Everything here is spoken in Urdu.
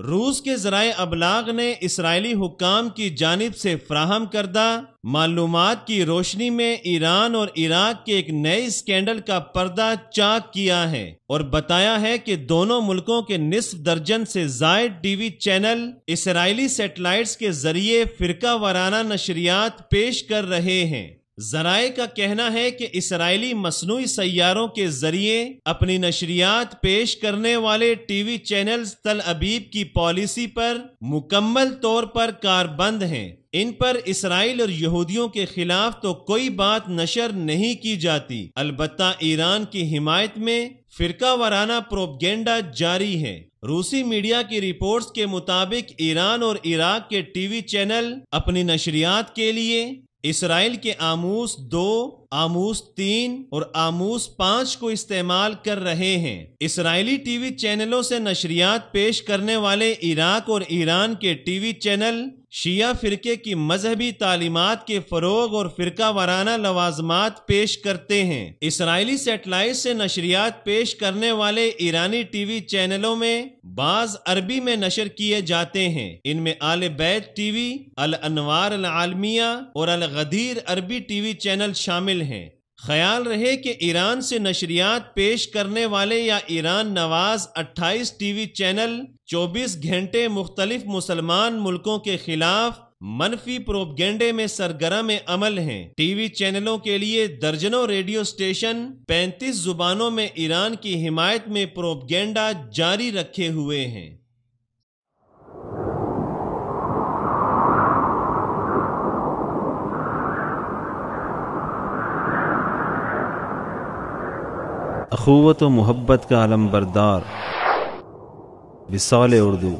روس کے ذرائع ابلاغ نے اسرائیلی حکام کی جانب سے فراہم کردہ معلومات کی روشنی میں ایران اور عراق کے ایک نئے اسکینڈل کا پردہ چاک کیا ہے اور بتایا ہے کہ دونوں ملکوں کے نصف درجن سے زائد ٹی وی چینل اسرائیلی سیٹلائٹس کے ذریعے فرقہ وارانہ نشریات پیش کر رہے ہیں۔ ذرائع کا کہنا ہے کہ اسرائیلی مصنوعی سیاروں کے ذریعے اپنی نشریات پیش کرنے والے ٹی وی چینلز تل ابیب کی پالیسی پر مکمل طور پر کاربند ہیں۔ ان پر اسرائیل اور یہودیوں کے خلاف تو کوئی بات نشر نہیں کی جاتی، البتہ ایران کی حمایت میں فرقہ وارانہ پروپیگنڈا جاری ہے۔ روسی میڈیا کی رپورٹس کے مطابق ایران اور عراق کے ٹی وی چینل اپنی نشریات کے لیے اسرائیل کے آموس 2، آموس 3 اور آموس 5 کو استعمال کر رہے ہیں۔ اسرائیلی ٹی وی چینلوں سے نشریات پیش کرنے والے عراق اور ایران کے ٹی وی چینل شیعہ فرقے کی مذہبی تعلیمات کے فروغ اور فرقہ وارانہ لوازمات پیش کرتے ہیں۔ اسرائیلی سیٹلائٹ سے نشریات پیش کرنے والے ایرانی ٹی وی چینلوں میں بعض عربی میں نشر کیے جاتے ہیں۔ ان میں آل بیت ٹی وی، الانوار العالمیہ اور الغدیر عربی ٹی وی چینل شامل ہیں۔ خیال رہے کہ ایران سے نشریات پیش کرنے والے یا ایران نواز 28 ٹی وی چینل 24 گھنٹے مختلف مسلمان ملکوں کے خلاف منفی پروپیگنڈے میں سرگرم عمل ہیں۔ ٹی وی چینلوں کے لیے درجنوں ریڈیو اسٹیشن 35 زبانوں میں ایران کی حمایت میں پروپیگنڈا جاری رکھے ہوئے ہیں۔ اخوت و محبت کا علم بردار وصال اردو